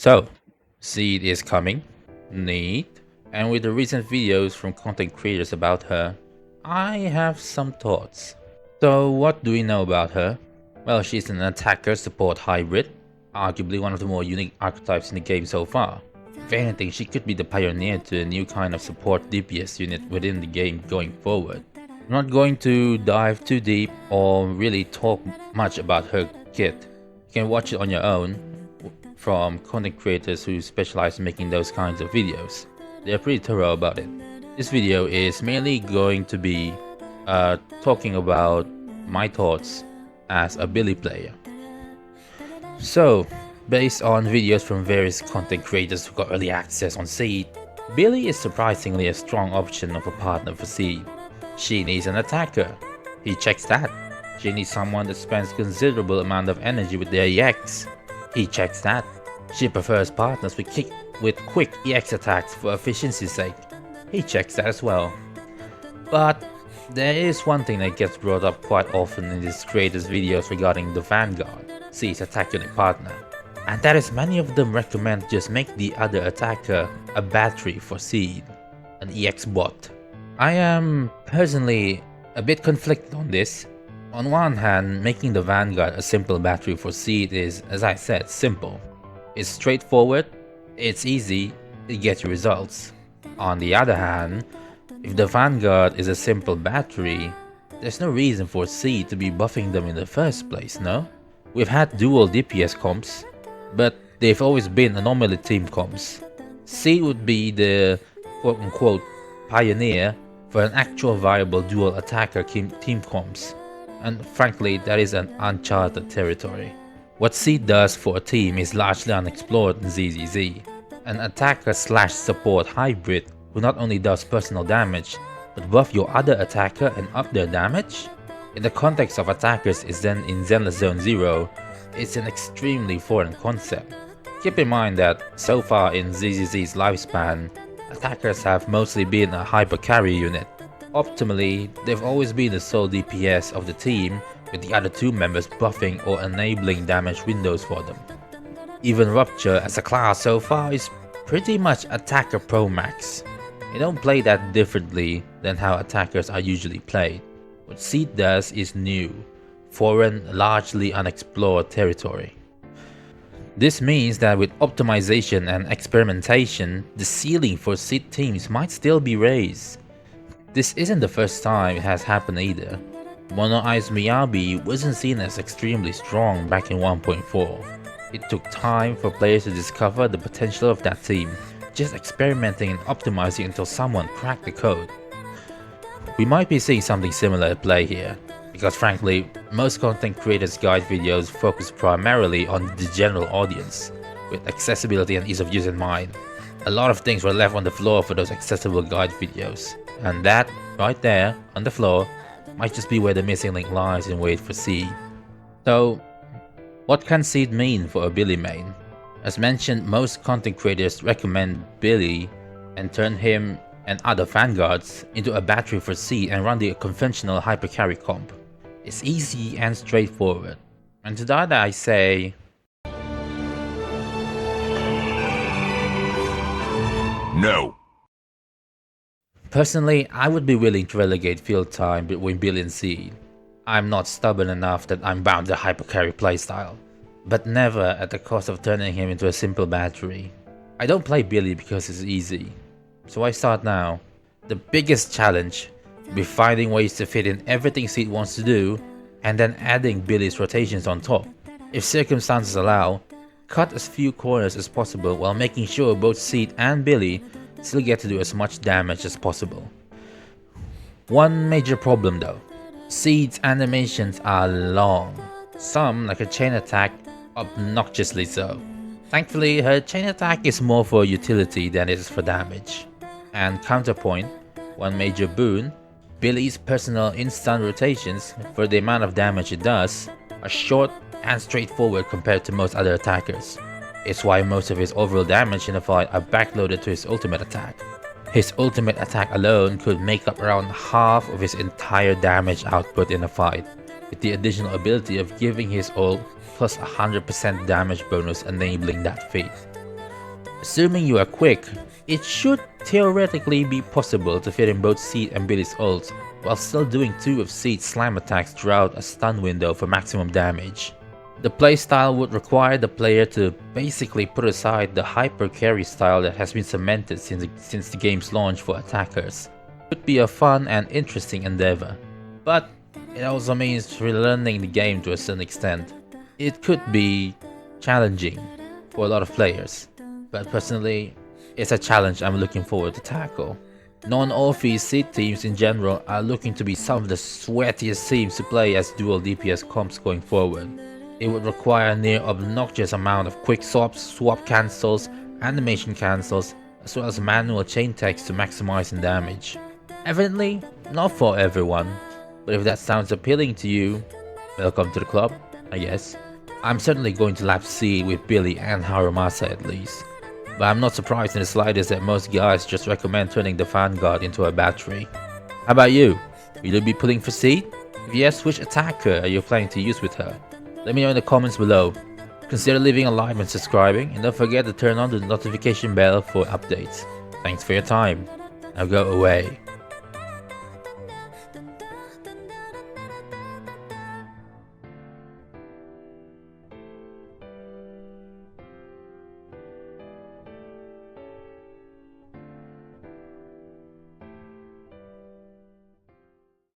So, Seed is coming. Neat. And with the recent videos from content creators about her, I have some thoughts. So, what do we know about her? Well, she's an attacker support hybrid, arguably one of the more unique archetypes in the game so far. If anything, she could be the pioneer to a new kind of support DPS unit within the game going forward. I'm not going to dive too deep or really talk much about her kit. You can watch it on your own from content creators who specialize in making those kinds of videos. They're pretty thorough about it. This video is mainly going to be talking about my thoughts as a Billy player. So, based on videos from various content creators who got early access on Seed, Billy is surprisingly a strong option of a partner for Seed. She needs an attacker. He checks that. She needs someone that spends considerable amount of energy with their EX. He checks that. She prefers partners with quick EX attacks for efficiency's sake. He checks that as well. But there is one thing that gets brought up quite often in these creators' videos regarding the Vanguard, Seed's attack unit partner, and that is many of them recommend just make the other attacker a battery for Seed, an EX bot. I am personally a bit conflicted on this. On one hand, making the Vanguard a simple battery for Seed is, as I said, simple. It's straightforward, it's easy, it gets you results. On the other hand, if the Vanguard is a simple battery, there's no reason for Seed to be buffing them in the first place, no? We've had dual DPS comps, but they've always been anomaly team comps. Seed would be the quote-unquote pioneer for an actual viable dual attacker team comps, and frankly that is an uncharted territory. What Seed does for a team is largely unexplored in ZZZ, an attacker slash support hybrid who not only does personal damage, but buff your other attacker and up their damage? In the context of attackers is then in Zenless Zone Zero, it's an extremely foreign concept. Keep in mind that so far in ZZZ's lifespan, attackers have mostly been a hyper carry unit. Optimally, they've always been the sole DPS of the team, with the other two members buffing or enabling damage windows for them. Even Rupture as a class so far is pretty much attacker pro max. They don't play that differently than how attackers are usually played. What Seed does is new, foreign, largely unexplored territory. This means that with optimization and experimentation, the ceiling for Seed teams might still be raised. This isn't the first time it has happened either. Mono Eyes Miyabi wasn't seen as extremely strong back in 1.4. It took time for players to discover the potential of that team, just experimenting and optimizing until someone cracked the code. We might be seeing something similar at play here, because frankly, most content creators' guide videos focus primarily on the general audience, with accessibility and ease of use in mind. A lot of things were left on the floor for those accessible guide videos, and that, right there, on the floor, might just be where the missing link lies in wait for Seed. So, what can Seed mean for a Billy main? As mentioned, most content creators recommend Billy and turn him and other Vanguards into a battery for Seed and run the conventional hyper carry comp. It's easy and straightforward. And to that I say, no. Personally, I would be willing to relegate field time between Billy and Seed. I'm not stubborn enough that I'm bound to hyper carry playstyle, but never at the cost of turning him into a simple battery. I don't play Billy because it's easy, so I start now. The biggest challenge will be finding ways to fit in everything Seed wants to do, and then adding Billy's rotations on top. If circumstances allow, cut as few corners as possible while making sure both Seed and Billy still get to do as much damage as possible. One major problem though, Seed's animations are long, some like a chain attack, obnoxiously so. Thankfully, her chain attack is more for utility than it is for damage. And counterpoint, one major boon, Billy's personal instant rotations, for the amount of damage it does, are short and straightforward compared to most other attackers. It's why most of his overall damage in a fight are backloaded to his ultimate attack. His ultimate attack alone could make up around half of his entire damage output in a fight, with the additional ability of giving his ult plus 100% damage bonus enabling that feat. Assuming you are quick, it should theoretically be possible to fit in both Seed and Billy's ults while still doing 2 of Seed's slam attacks throughout a stun window for maximum damage. The playstyle would require the player to basically put aside the hyper carry style that has been cemented since the game's launch for attackers. It would be a fun and interesting endeavor, but it also means relearning the game to a certain extent. It could be challenging for a lot of players, but personally, it's a challenge I'm looking forward to tackle. Non-Orphe Seed teams in general are looking to be some of the sweatiest teams to play as dual DPS comps going forward. It would require a near obnoxious amount of quick swaps, swap cancels, animation cancels, as well as manual chain text to maximize in damage. Evidently, not for everyone, but if that sounds appealing to you, welcome to the club, I guess. I'm certainly going to lap Seed with Billy and Harumasa at least, but I'm not surprised in the slightest that most guys just recommend turning the Vanguard into a battery. How about you? Will you be pulling for Seed? If yes, which attacker are you planning to use with her? Let me know in the comments below. Consider leaving a like and subscribing, and don't forget to turn on the notification bell for updates. Thanks for your time. Now go away.